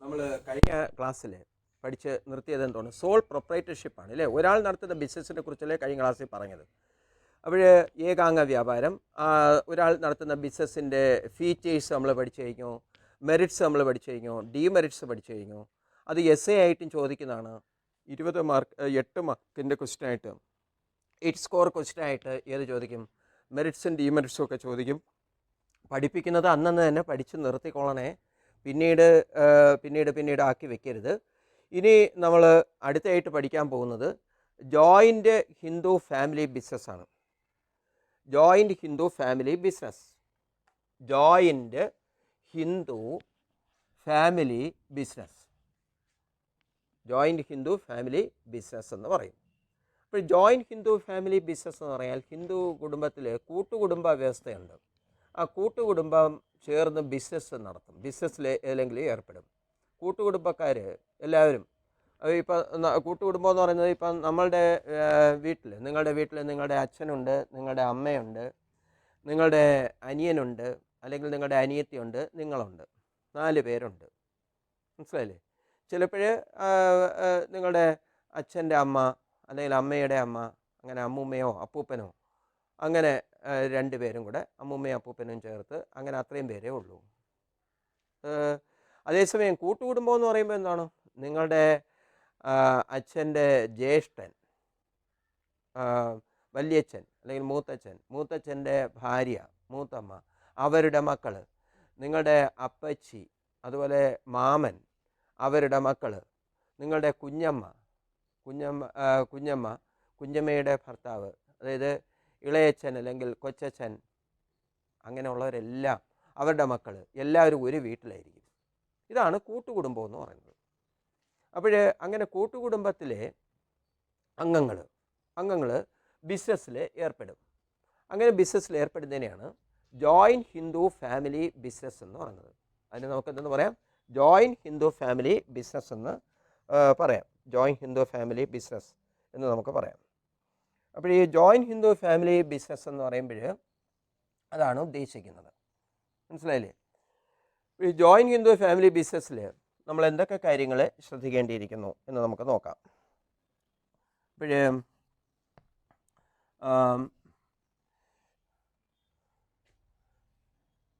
നമ്മൾ കഴിഞ്ഞ ക്ലാസ്സിൽ പഠിച്ച് നിർത്തിയത് എന്താണ്? സോൾ പ്രൊപ്പറേറ്റർഷിപ്പാണ് അല്ലേ? ഒരാൾ നടത്തുന്ന ബിസിനസ്സിനെ കുറിച്ചല്ലേ കഴിഞ്ഞ ക്ലാസ്സിൽ പറഞ്ഞത്. അപ്പോൾ ഏകാംഗ വ്യാപാരം, ഒരാൾ നടത്തുന്ന ബിസിനസ്സിൻ്റെ ഫീച്ചേഴ്സ് നമ്മൾ പഠിച്ചു കഴിഞ്ഞു, മെറിറ്റ്സ് നമ്മൾ പഠിച്ചു കഴിഞ്ഞു, ഡിമെറിറ്റ്സ് പഠിച്ചു കഴിഞ്ഞു. അത് എസ് എ ആയിട്ടും ചോദിക്കുന്നതാണ്. 8 മാർക്കിൻ്റെ ക്വസ്റ്റ്യനായിട്ട്, 8 സ്കോർ ക്വസ്റ്റ്യനായിട്ട് ഏത് ചോദിക്കും? മെറിറ്റ്സും ഡിമെറിറ്റ്സും ഒക്കെ ചോദിക്കും. പഠിപ്പിക്കുന്നത് അന്നന്ന് തന്നെ പഠിച്ച് നിർത്തിക്കൊള്ളണേ, പിന്നീട് ആക്കി വെക്കരുത്. ഇനി നമ്മൾ അടുത്തായിട്ട് പഠിക്കാൻ പോകുന്നത് ജോയിൻ്റ് ഹിന്ദു ഫാമിലി ബിസിനസ്സാണ്. Joint Hindu family business, joint Hindu family business, joint Hindu family business എന്ന് പറയും. അപ്പോൾ ജോയിൻ്റ് ഹിന്ദു ഫാമിലി ബിസിനസ് എന്ന് പറഞ്ഞാൽ ഹിന്ദു കുടുംബത്തിൽ കൂട്ടുകുടുംബ വ്യവസ്ഥയുണ്ട്. ആ കൂട്ടുകുടുംബം ചേർന്ന് ബിസിനസ് നടത്തും, ബിസിനസ്സിൽ ഏതെങ്കിലും ഏർപ്പെടും. കൂട്ടുകുടുംബക്കാർ എല്ലാവരും, ഇപ്പം കൂട്ടുകുടുംബം എന്ന് പറയുന്നത് ഇപ്പം നമ്മളുടെ വീട്ടിൽ, നിങ്ങളുടെ അച്ഛനുണ്ട്, നിങ്ങളുടെ അമ്മയുണ്ട്, നിങ്ങളുടെ അനിയനുണ്ട്, അല്ലെങ്കിൽ നിങ്ങളുടെ അനിയത്തിയുണ്ട്, നിങ്ങളുണ്ട്, 4 പേരുണ്ട്. മനസ്സിലായില്ലേ? ചിലപ്പോൾ നിങ്ങളുടെ അച്ഛൻ്റെ അമ്മ അല്ലെങ്കിൽ അമ്മയുടെ അമ്മ, അങ്ങനെ അമ്മൂമ്മയോ അപ്പൂപ്പനോ, അങ്ങനെ 2 പേരും കൂടെ, അമ്മൂമ്മയും അപ്പൂപ്പനും ചേർത്ത്, അങ്ങനെ അത്രയും പേരേ ഉള്ളൂ. അതേസമയം കൂട്ടുകുടുംബം എന്ന് പറയുമ്പോൾ എന്താണ്? നിങ്ങളുടെ അച്ഛൻ്റെ ജ്യേഷ്ഠൻ, വല്യച്ഛൻ അല്ലെങ്കിൽ മൂത്തച്ഛൻ്റെ ഭാര്യ, മൂത്തമ്മ, അവരുടെ മക്കൾ, നിങ്ങളുടെ അപ്പച്ചി, അതുപോലെ മാമൻ, അവരുടെ മക്കൾ, നിങ്ങളുടെ കുഞ്ഞമ്മയുടെ ഭർത്താവ്, അതായത് ഇളയച്ഛൻ അല്ലെങ്കിൽ കൊച്ചച്ഛൻ, അങ്ങനെയുള്ളവരെല്ലാം, അവരുടെ മക്കൾ, എല്ലാവരും ഒരു വീട്ടിലായിരിക്കും. ഇതാണ് കൂട്ടുകുടുംബം എന്ന് പറയുന്നത്. അപ്പോൾ അങ്ങനെ കൂട്ടുകുടുംബത്തിലെ അംഗങ്ങൾ ബിസിനസ്സിൽ ഏർപ്പെടും. അങ്ങനെ ബിസിനസ്സിൽ ഏർപ്പെടുന്നതിനെയാണ് ജോയിൻ്റ് ഹിന്ദു ഫാമിലി ബിസിനസ് എന്ന് പറയുന്നത്. അതിന് നമുക്ക് എന്തെന്ന് പറയാം? ജോയിൻ്റ് ഹിന്ദു ഫാമിലി ബിസിനസ് എന്ന് പറയാം. ജോയിൻ്റ് ഹിന്ദു ഫാമിലി ബിസിനസ് എന്ന് നമുക്ക് പറയാം. അപ്പോൾ ഈ ജോയിൻ്റ് ഹിന്ദു ഫാമിലി ബിസിനസ് എന്ന് പറയുമ്പോൾ അതാണ് ഉദ്ദേശിക്കുന്നത്. മനസ്സിലായില്ലേ? ഈ ജോയിൻ്റ് ഹിന്ദു ഫാമിലി ബിസിനസ്സിൽ നമ്മൾ എന്തൊക്കെ കാര്യങ്ങൾ ശ്രദ്ധിക്കേണ്ടിയിരിക്കുന്നു എന്ന് നമുക്ക് നോക്കാം. അപ്പോൾ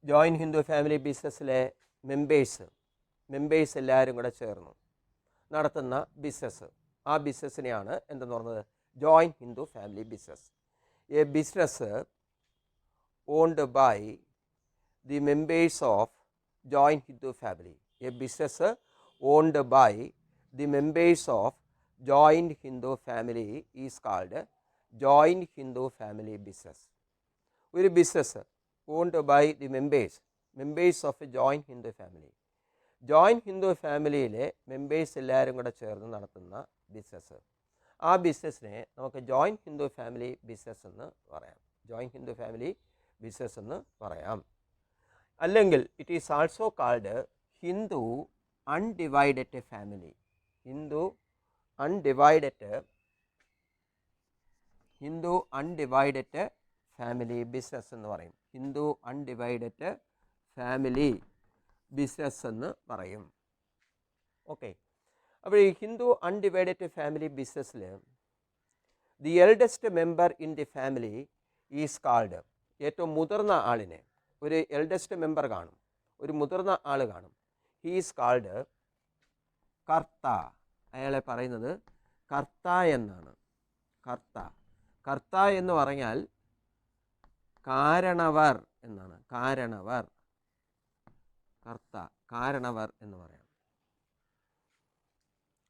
ജോയിൻ്റ് ഹിന്ദു ഫാമിലി ബിസിനസ്സിലെ മെമ്പേഴ്സ് എല്ലാവരും കൂടെ ചേർന്നു നടത്തുന്ന ബിസിനസ്, ആ ബിസിനസ്സിനെയാണ് എന്തെന്ന് പറഞ്ഞത്? Joint Hindu family business. A business owned by the members of joint Hindu family. A business owned by the members of joint Hindu family is called joint Hindu family business. ഒരു business owned by the members of a joint Hindu family, joint Hindu ഫാമിലിയിലെ members എല്ലാവരും കൂടെ ചേർന്ന് നടത്തുന്ന business, ആ ബിസിനസ്സിനെ നമുക്ക് joint Hindu family business എന്ന് പറയാം. ജോയിൻ്റ് ഹിന്ദു ഫാമിലി ബിസിനസ് എന്ന് പറയാം. അല്ലെങ്കിൽ it is also called Hindu undivided family. Hindu undivided family business എന്ന് പറയും. ഹിന്ദു അൺഡിവൈഡഡ് ഫാമിലി ബിസിനസ് എന്ന് പറയും. ഓക്കെ. അപ്പോൾ ഈ ഹിന്ദു അൺഡിവൈഡഡ് ഫാമിലി ബിസിനസ്സിൽ the eldest member in the family is called, ഏറ്റവും മുതിർന്ന ആളിനെ, ഒരു എൽഡസ്റ്റ് മെമ്പർ കാണും, ഒരു മുതിർന്ന ആൾ കാണും. ഹീ ഈസ് കാൾഡ് കർത്ത. അയാളെ പറയുന്നത് കർത്ത എന്നാണ്. കർത്ത എന്ന് പറഞ്ഞാൽ കാരണവർ എന്നാണ്. കാരണവർ എന്ന് പറയാം.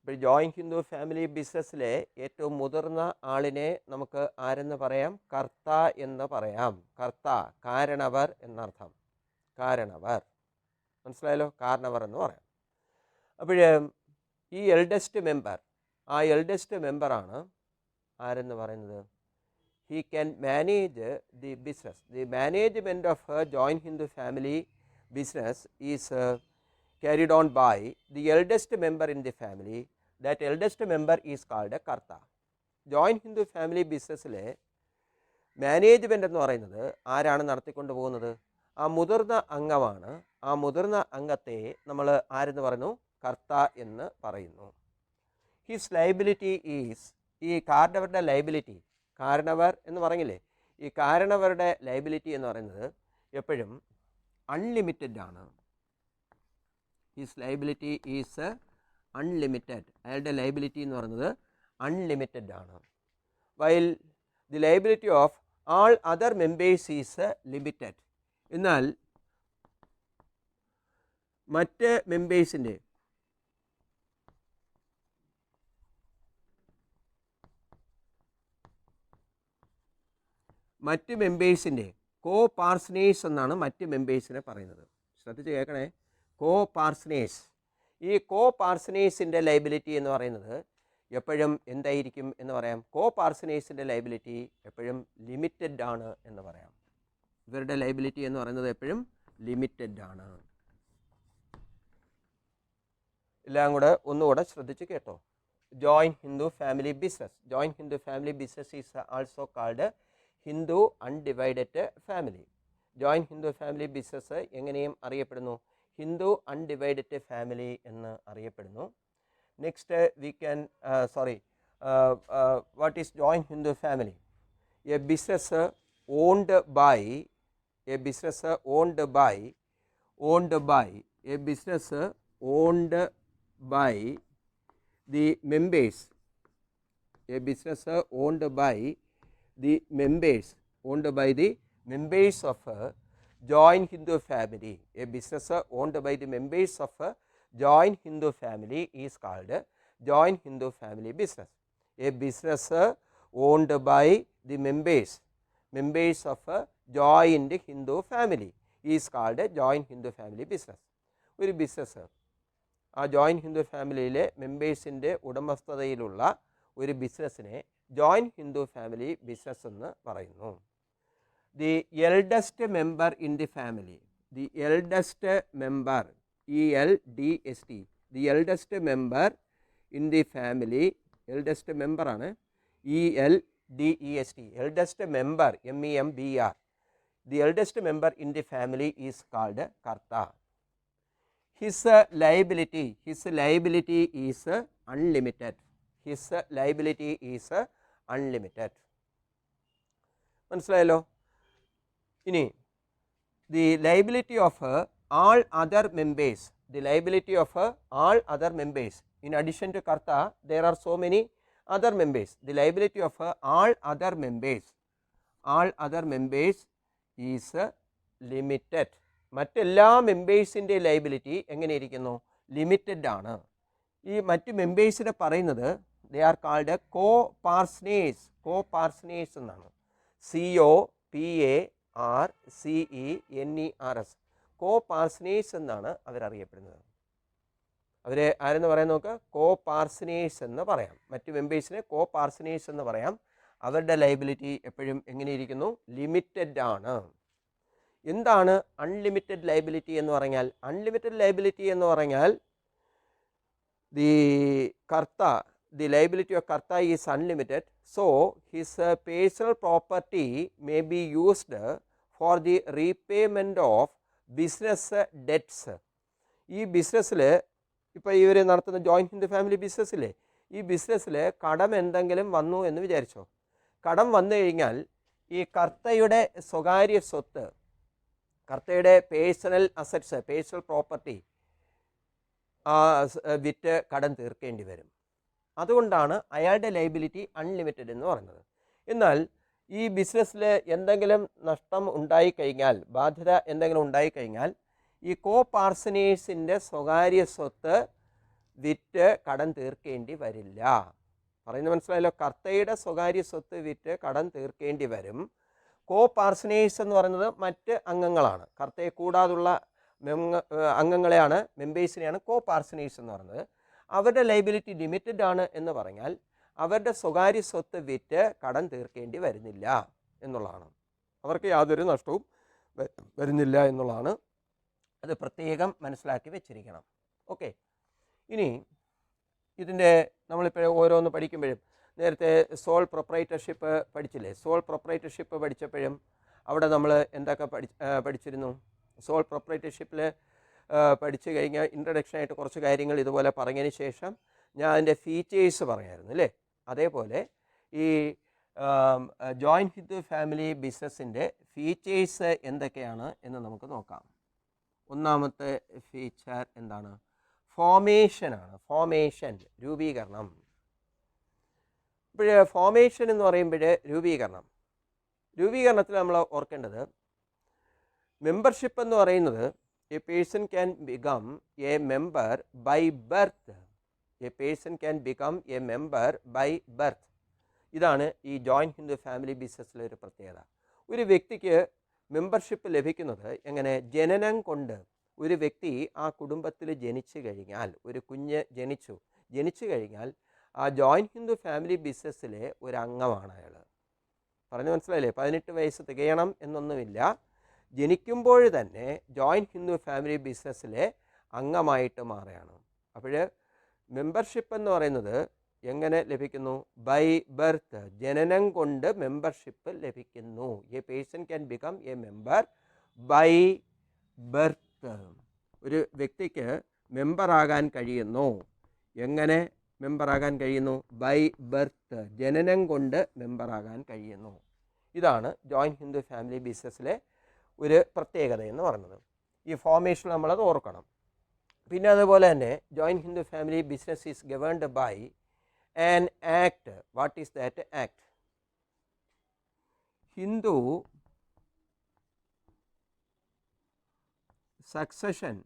ഇപ്പോൾ ജോയിൻ്റ് ഹിന്ദു ഫാമിലി ബിസിനസ്സിലെ ഏറ്റവും മുതിർന്ന ആളിനെ നമുക്ക് ആരെന്ന് പറയാം? കർത്ത എന്ന് പറയാം. കാരണവർ എന്നർത്ഥം. മനസ്സിലായല്ലോ? കാരണവർ എന്ന് പറയാം. അപ്പോൾ ഈ എൽഡസ്റ്റ് മെമ്പറാണ് ആരെന്ന് പറയുന്നത്? He can manage the business. The management of joint Hindu family business is carried on by the eldest member in the family. That eldest member is called a karta. Joint Hindu family ബിസിനസ്സിലെ management എന്ന് പറയുന്നത് ആരാണ് നടത്തിക്കൊണ്ട് പോകുന്നത്? ആ മുതിർന്ന അംഗമാണ്. ആ മുതിർന്ന അംഗത്തെ നമ്മൾ ആരെന്ന് പറയുന്നു? കർത്ത എന്ന് പറയുന്നു. ഹിസ് ലൈബിലിറ്റി ഈസ്, ഈ കാരണവരുടെ ലൈബിലിറ്റി, കാരണവർ എന്ന് പറഞ്ഞില്ലേ, ഈ കാരണവരുടെ ലൈബിലിറ്റി എന്ന് പറയുന്നത് എപ്പോഴും അൺലിമിറ്റഡ് ആണ്. ഹിസ് ലൈബിലിറ്റി ഈസ് അൺലിമിറ്റഡ്, അയാളുടെ ലൈബിലിറ്റി എന്ന് പറയുന്നത് അൺലിമിറ്റഡ് ആണ്. While the liability of all other members is limited, എന്നാൽ മറ്റ് മെമ്പേഴ്സിൻ്റെ കോ പാർസനേഴ്സ് എന്നാണ് മറ്റ് മെമ്പേഴ്സിനെ പറയുന്നത്. ശ്രദ്ധിച്ച് കേൾക്കണേ, കോ പാർസനേഴ്സ്. ഈ കോ പാർസനേഴ്സിൻ്റെ ലൈബിലിറ്റി എന്ന് പറയുന്നത് എപ്പോഴും എന്തായിരിക്കും എന്ന് പറയാം? കോ പാർസനേഴ്സിൻ്റെ ലൈബിലിറ്റി എപ്പോഴും ലിമിറ്റഡ് ആണ് എന്ന് പറയാം. ഇവരുടെ ലൈബിലിറ്റി എന്ന് പറയുന്നത് എപ്പോഴും ലിമിറ്റഡ് ആണ്. എല്ലാം കൂടെ ഒന്നുകൂടെ ശ്രദ്ധിച്ച് കേട്ടോ. Joint Hindu family business. Joint Hindu family business is also called Hindu undivided family. Joint Hindu family business എങ്ങനെയും അറിയപ്പെടുന്നു? ഹിന്ദു അൺഡിവൈഡഡ് ഫാമിലി എന്ന് അറിയപ്പെടുന്നു. Next we can what is joint Hindu family? A business owned by a business owned by the members, a business owned by the members of a joint Hindu family. A business owned by the members of a joint Hindu family is called joint Hindu family business. A business owned by the members of a joint Hindu family is called a joint Hindu family business. ഒരു business ആ joint Hindu ഫാമിലിയിലെ മെമ്പേഴ്സിൻ്റെ ഉടമസ്ഥതയിലുള്ള ഒരു ബിസിനസ്സിനെ joint Hindu family business എന്ന് പറയുന്നു. The eldest member in the family, the eldest member, ELDST, the eldest member in the family, eldest മെമ്പറാണ് ELDEST, eldest member MEMBR. The eldest member in the family is called Karta. His liability is unlimited. His liability is unlimited. മനസ്സിലായല്ലോ? ഇനി the liability of all other members, the liability of all other members, in addition to Karta there are so many other members. The liability of all other members is limited. മറ്റെല്ലാ മെമ്പേഴ്സിൻ്റെ liability എങ്ങനെ ഇരിക്കുന്നു? Limited ആണ്. ഈ മറ്റ് മെമ്പേഴ്സിനെ പറയുന്നത് they are called കോ പാർസനേഴ്സ് എന്നാണ്. COPARCENERS, കോ പാർസനേഴ്സ് എന്നാണ് അവരറിയപ്പെടുന്നത്. അവരെ ആരെന്ന് പറയാൻ നോക്കുക? കോ പാർസനേഴ്സ് എന്ന് പറയാം. മറ്റ് മെമ്പേഴ്സിനെ കോ പാർസനേഴ്സ് എന്ന് പറയാം. അവരുടെ ലൈബിലിറ്റി എപ്പോഴും എങ്ങനെയിരിക്കുന്നു? ലിമിറ്റഡ് ആണ്. എന്താണ് അൺലിമിറ്റഡ് ലൈബിലിറ്റി എന്ന് പറഞ്ഞാൽ? അൺലിമിറ്റഡ് ലൈബിലിറ്റി എന്ന് പറഞ്ഞാൽ the liability of karta is unlimited. So his personal property may be used for the repayment of business debts. ഈ ബിസിനസ്സിൽ ഇപ്പോൾ ഇവർ നടത്തുന്ന ജോയിൻറ്റ് ഹിന്ദു ഫാമിലി ബിസിനസ്സിലെ ഈ ബിസിനസ്സിൽ കടം എന്തെങ്കിലും വന്നു എന്ന് വിചാരിച്ചോ. കടം വന്നു കഴിഞ്ഞാൽ ഈ കർത്തയുടെ സ്വകാര്യ സ്വത്ത്, കർത്തയുടെ പേഴ്സണൽ അസറ്റ്സ്, പേഴ്സണൽ പ്രോപ്പർട്ടി വിറ്റ് കടം തീർക്കേണ്ടി വരും. അതുകൊണ്ടാണ് അയാളുടെ ലൈബിലിറ്റി അൺലിമിറ്റഡ് എന്ന് പറയുന്നത്. എന്നാൽ ഈ ബിസിനസ്സിൽ എന്തെങ്കിലും നഷ്ടം ഉണ്ടായിക്കഴിഞ്ഞാൽ, ബാധ്യത എന്തെങ്കിലും ഉണ്ടായിക്കഴിഞ്ഞാൽ ഈ കോ പാർസനേഴ്സിൻ്റെ സ്വകാര്യ സ്വത്ത് വിറ്റ് കടം തീർക്കേണ്ടി വരില്ല. പറയുന്നത് മനസ്സിലായല്ലോ? കർത്തയുടെ സ്വകാര്യ സ്വത്ത് വിറ്റ് കടം തീർക്കേണ്ടി വരും. കോ പാർസനേഴ്സ് എന്ന് പറയുന്നത് മറ്റ് അംഗങ്ങളാണ്. കർത്തയെ കൂടാതുള്ള അംഗങ്ങളെയാണ്, മെമ്പേഴ്സിനെയാണ് കോ പാർസനേഴ്സ് എന്ന് പറയുന്നത്. അവരുടെ ലൈബിലിറ്റി ലിമിറ്റഡ് ആണ് എന്ന് പറഞ്ഞാൽ അവരുടെ സ്വകാര്യ സ്വത്ത് വിറ്റ് കടം തീർക്കേണ്ടി വരുന്നില്ല എന്നുള്ളതാണ്. അവർക്ക് യാതൊരു നഷ്ടവും വരുന്നില്ല എന്നുള്ളതാണ്. അത് പ്രത്യേകം മനസ്സിലാക്കി വെച്ചിരിക്കണം. ഓക്കെ. ഇനി ഇതിൻ്റെ നമ്മളിപ്പോൾ ഓരോന്ന് പഠിക്കുമ്പോഴും, നേരത്തെ സോൾ പ്രൊപ്രൈറ്റർഷിപ്പ് പഠിച്ചില്ലേ? സോൾ പ്രൊപ്രൈറ്റർഷിപ്പ് പഠിച്ചപ്പോഴും അവിടെ നമ്മൾ എന്തൊക്കെ പഠിച്ചിരുന്നു? സോൾ പ്രൊപ്രൈറ്റർഷിപ്പിൽ പഠിച്ചു കഴിഞ്ഞാൽ ഇൻട്രഡക്ഷനായിട്ട് കുറച്ച് കാര്യങ്ങൾ ഇതുപോലെ പറഞ്ഞതിന് ശേഷം ഞാൻ അതിൻ്റെ ഫീച്ചേഴ്സ് പറയായിരുന്നു അല്ലേ. അതേപോലെ ഈ ജോയിൻറ്റ് ഹിന്ദു ഫാമിലി ബിസിനസ്സിൻ്റെ ഫീച്ചേഴ്സ് എന്തൊക്കെയാണ് എന്ന് നമുക്ക് നോക്കാം. ഒന്നാമത്തെ ഫീച്ചർ എന്താണ്? ഫോമേഷനാണ്. ഫോമേഷൻ, രൂപീകരണം. ഇപ്പോൾ ഫോമേഷൻ എന്ന് പറയുമ്പോൾ രൂപീകരണത്തിൽ നമ്മൾ ഓർക്കേണ്ടത് മെമ്പർഷിപ്പ് എന്ന് പറയുന്നത് a person can become a member by birth. A person can become a member by birth. ഇതാണ് ഈ ജോയിൻറ്റ് ഹിന്ദു ഫാമിലി ബിസിനസ്സിലെ ഒരു പ്രത്യേകത. ഒരു വ്യക്തിക്ക് മെമ്പർഷിപ്പ് ലഭിക്കുന്നത് എങ്ങനെ? ജനനം കൊണ്ട്. ഒരു വ്യക്തി ആ കുടുംബത്തിൽ ജനിച്ചു കഴിഞ്ഞാൽ, ഒരു കുഞ്ഞ് ജനിച്ചു കഴിഞ്ഞാൽ ആ ജോയിൻറ്റ് ഹിന്ദു ഫാമിലി ബിസിനസ്സിലെ ഒരു അംഗമാണ് അയാൾ. പറഞ്ഞു മനസ്സിലായില്ലേ? 18 വയസ്സ് തികയണം എന്നൊന്നുമില്ല. ജനിക്കുമ്പോൾ തന്നെ ജോയിൻറ്റ് ഹിന്ദു ഫാമിലി ബിസിനസ്സിലെ അംഗമായിട്ട് മാറുകയാണ്. അപ്പോൾ മെമ്പർഷിപ്പ് എന്ന് പറയുന്നത് എങ്ങനെ ലഭിക്കുന്നു? By birth. ജനനം കൊണ്ട് മെമ്പർഷിപ്പ് ലഭിക്കുന്നു. A person can become a member by birth. ഒരു വ്യക്തിക്ക് മെമ്പറാകാൻ കഴിയുന്നു. എങ്ങനെ മെമ്പറാകാൻ കഴിയുന്നു? By birth. ജനനം കൊണ്ട് മെമ്പറാകാൻ കഴിയുന്നു. ഇതാണ് ജോയിൻറ്റ് ഹിന്ദു ഫാമിലി ബിസിനസ്സിലെ ഒരു പ്രത്യേകത എന്ന് പറയുന്നത്. ഈ ഫോർമേഷൻ നമ്മളത് ഓർക്കണം. പിന്നെ അതുപോലെ തന്നെ joint Hindu family business is governed by an act. What is that act? Hindu Succession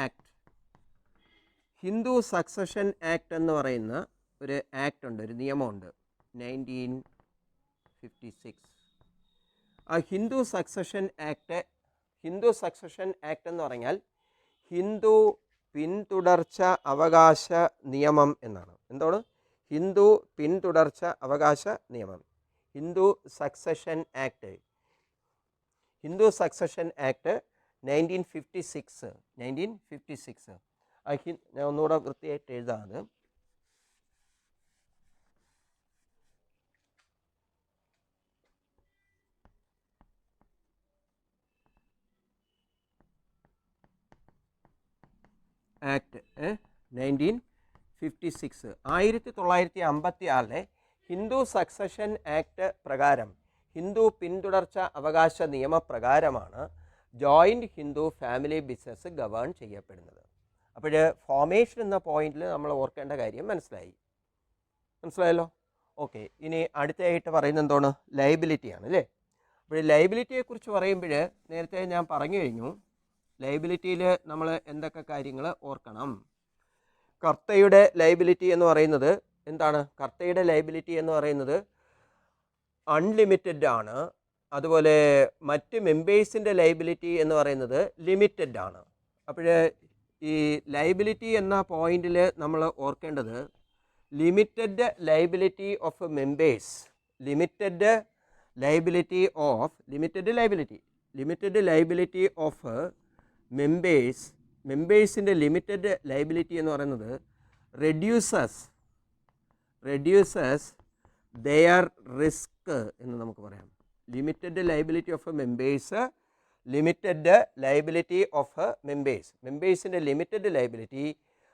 Act. Hindu succession act എന്ന് പറയുന്ന ഒരു ആക്ട് ഉണ്ട്, ഒരു നിയമമുണ്ട്, 1956. ആ ഹിന്ദു സക്സഷൻ ആക്ട് എന്ന് പറഞ്ഞാൽ ഹിന്ദു പിന്തുടർച്ച അവകാശ നിയമം എന്നാണ്. എന്താണ്? ഹിന്ദു പിന്തുടർച്ച അവകാശ നിയമം. Hindu succession act 1956. ഞാൻ ഒന്നുകൂടെ വൃത്തിയായിട്ട് എഴുതാതെ. ആക്ട് 1956 1956 ഹിന്ദു സക്സഷൻ ആക്ട് പ്രകാരം, ഹിന്ദു പിന്തുടർച്ച അവകാശ നിയമപ്രകാരമാണ് joint Hindu family business govern ചെയ്യപ്പെടുന്നത്. അപ്പോൾ ഫോർമേഷൻ എന്ന പോയിന്റിൽ നമ്മൾ ഓർക്കേണ്ട കാര്യം മനസ്സിലായല്ലോ. ഓക്കെ, ഇനി അടുത്തതായിട്ട് പറയുന്നത് എന്താണ്? ലയബിലിറ്റിയാണ് അല്ലേ. അപ്പോൾ ലയബിലിറ്റിയെക്കുറിച്ച് പറയുമ്പോൾ നേരത്തെ ഞാൻ പറഞ്ഞു കഴിഞ്ഞു. ലയബിലിറ്റിയിൽ നമ്മൾ എന്തൊക്കെ കാര്യങ്ങൾ ഓർക്കണം? കർത്തയുടെ ലയബിലിറ്റി എന്ന് പറയുന്നത് എന്താണ്? കർത്തയുടെ ലയബിലിറ്റി എന്ന് പറയുന്നത് അൺലിമിറ്റഡ് ആണ്. അതുപോലെ മറ്റ് മെമ്പേഴ്സിൻ്റെ ലയബിലിറ്റി എന്ന് പറയുന്നത് ലിമിറ്റഡ് ആണ്. അപ്പോൾ ഈ ലയബിലിറ്റി എന്ന പോയിന്റിൽ നമ്മൾ ഓർക്കേണ്ടത് limited liability of members, limited liability of മെമ്പേഴ്സിൻ്റെ ലിമിറ്റഡ് ലയബിലിറ്റി എന്ന് പറയുന്നത് റെഡ്യൂസസ് ദെയർ റിസ്ക് എന്ന് നമുക്ക് പറയാം. ലിമിറ്റഡ് ലയബിലിറ്റി ഓഫ് മെമ്പേഴ്സ്, മെമ്പേഴ്സിൻ്റെ limited liability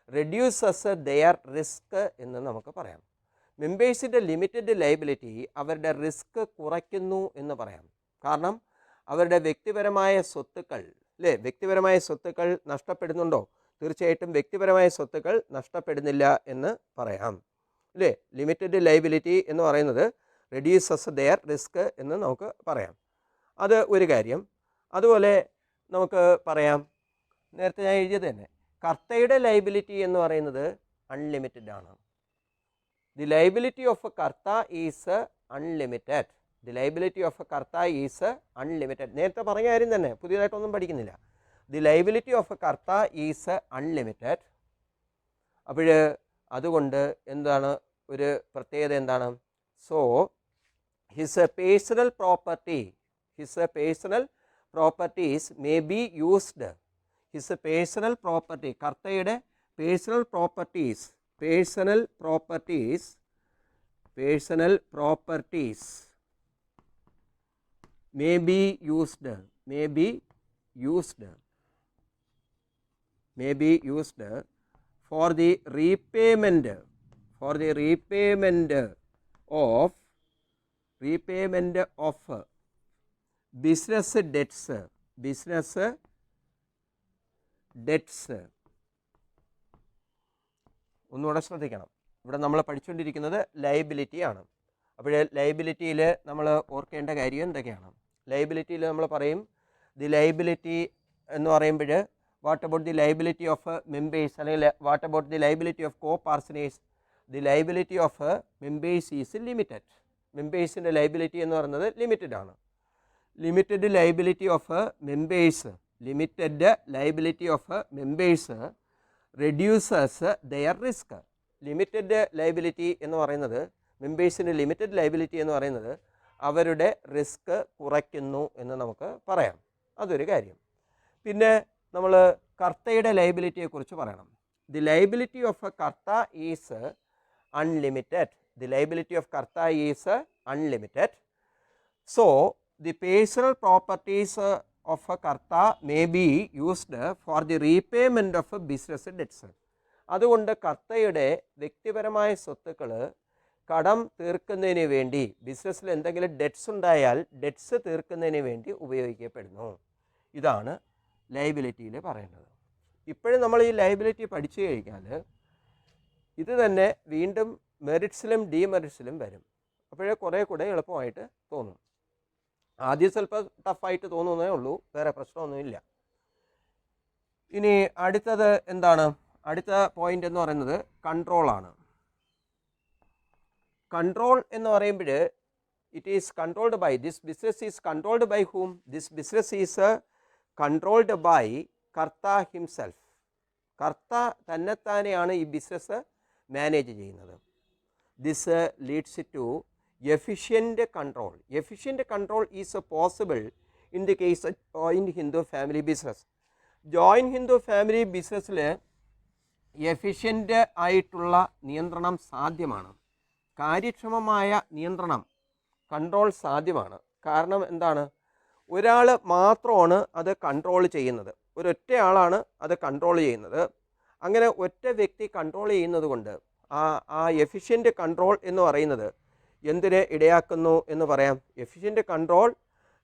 reduces their risk എന്ന് നമുക്ക് പറയാം. മെമ്പേഴ്സിൻ്റെ ലിമിറ്റഡ് ലയബിലിറ്റി അവരുടെ റിസ്ക് കുറയ്ക്കുന്നു എന്ന് പറയാം. കാരണം അവരുടെ വ്യക്തിപരമായ സ്വത്തുക്കൾ നഷ്ടപ്പെടുന്നുണ്ടോ? തീർച്ചയായിട്ടും വ്യക്തിപരമായ സ്വത്തുക്കൾ നഷ്ടപ്പെടുന്നില്ല എന്ന് പറയാം അല്ലേ. ലിമിറ്റഡ് ലയബിലിറ്റി എന്ന് പറയുന്നത് റെഡ്യൂസസ് ദെയർ റിസ്ക് എന്ന് നമുക്ക് പറയാം. അത് ഒരു കാര്യം. അതുപോലെ നമുക്ക് പറയാം, നേരത്തെ ഞാൻ എഴുതിയത് തന്നെ, കർത്തയുടെ ലയബിലിറ്റി എന്ന് പറയുന്നത് അൺലിമിറ്റഡ് ആണ്. The liability of karta is unlimited. നേരത്തെ പറഞ്ഞ കാര്യം തന്നെ, പുതിയതായിട്ടൊന്നും പഠിക്കുന്നില്ല. The liability of karta is unlimited. അപ്പോൾ അതുകൊണ്ട് എന്താണ് ഒരു പ്രത്യേകത? എന്താണ്? So his personal properties may be used. കർത്തയുടെ personal properties may be used may be used for the repayment of business debts. ഒന്നുകൂടെ ശ്രദ്ധിക്കണം, ഇവിടെ നമ്മൾ പഠിച്ചുകൊണ്ടിരിക്കുന്നത് ലയബിലിറ്റി ആണ്. അപ്പോൾ ലയബിലിറ്റിയിൽ നമ്മൾ ഓർക്കേണ്ട കാര്യം എന്തൊക്കെയാണ്? ലയബിലിറ്റിയിൽ നമ്മൾ പറയും ദി ലയബിലിറ്റി എന്ന് പറയുമ്പോൾ what about the liability of members, അല്ലെങ്കിൽ what about the liability of coparceners? The liability of members is limited. മെമ്പേഴ്സിൻ്റെ ലയബിലിറ്റി എന്ന് പറയുന്നത് ലിമിറ്റഡ് ആണ്. Limited liability of members reduces their risk. Limited liability എന്ന് പറയുന്നത്, മെമ്പേഴ്സിന് limited liability എന്ന് പറയുന്നത് അവരുടെ റിസ്ക് കുറയ്ക്കുന്നു എന്ന് നമുക്ക് പറയാം. അതൊരു കാര്യം. പിന്നെ നമ്മൾ കർത്തയുടെ ലയബിലിറ്റിയെക്കുറിച്ച് പറയണം. The liability of karta is unlimited. So the personal properties of a karta may be used for the repayment of a business debts. അതുകൊണ്ട് കർത്തയുടെ വ്യക്തിപരമായ സ്വത്തുക്കൾ കടം തീർക്കുന്നതിന് വേണ്ടി, ബിസിനസ്സിൽ എന്തെങ്കിലും ഡെറ്റ്സ് ഉണ്ടായാൽ ഡെറ്റ്സ് തീർക്കുന്നതിന് വേണ്ടി ഉപയോഗിക്കപ്പെടുന്നു. ഇതാണ് ലയബിലിറ്റിയിൽ പറയുന്നത്. ഇപ്പോഴും നമ്മൾ ഈ ലയബിലിറ്റി പഠിച്ചു കഴിഞ്ഞാൽ ഇത് തന്നെ വീണ്ടും മെറിറ്റ്സിലും ഡിമെറിറ്റ്സിലും വരും. അപ്പോഴേ കുറേ കൂടെ എളുപ്പമായിട്ട് തോന്നും. ആദ്യം സ്വല്പം ടഫായിട്ട് തോന്നുന്നേ ഉള്ളൂ, വേറെ പ്രശ്നമൊന്നുമില്ല. ഇനി അടുത്തത് എന്താണ്? അടുത്ത പോയിന്റ് എന്ന് പറയുന്നത് കൺട്രോളാണ്. കൺട്രോൾ എന്ന് പറയുമ്പോൾ it is controlled by, this business is controlled by whom? This business is controlled by karta himself. കർത്ത തന്നെത്താനെയാണ് ഈ ബിസിനസ് മാനേജ് ചെയ്യുന്നത്. This leads to efficient control. Efficient control is possible in the case of joint Hindu family business. Joint Hindu family ബിസിനസ്സിൽ efficient ആയിട്ടുള്ള നിയന്ത്രണം സാധ്യമാണ്. കാര്യക്ഷമമായ നിയന്ത്രണം, കൺട്രോൾ സാധ്യമാണ്. കാരണം എന്താണ്? ഒരാൾ മാത്രമാണ് അത് കൺട്രോൾ ചെയ്യുന്നത്, ഒരൊറ്റ ആളാണ് അത് കൺട്രോൾ ചെയ്യുന്നത്. അങ്ങനെ ഒറ്റ വ്യക്തി കൺട്രോൾ ചെയ്യുന്നത് കൊണ്ട് ആ എഫിഷ്യൻ്റ് കൺട്രോൾ എന്ന് പറയുന്നത് എന്തിന് ഇടയാക്കുന്നു എന്ന് പറയാം? എഫിഷ്യൻ്റ് കൺട്രോൾ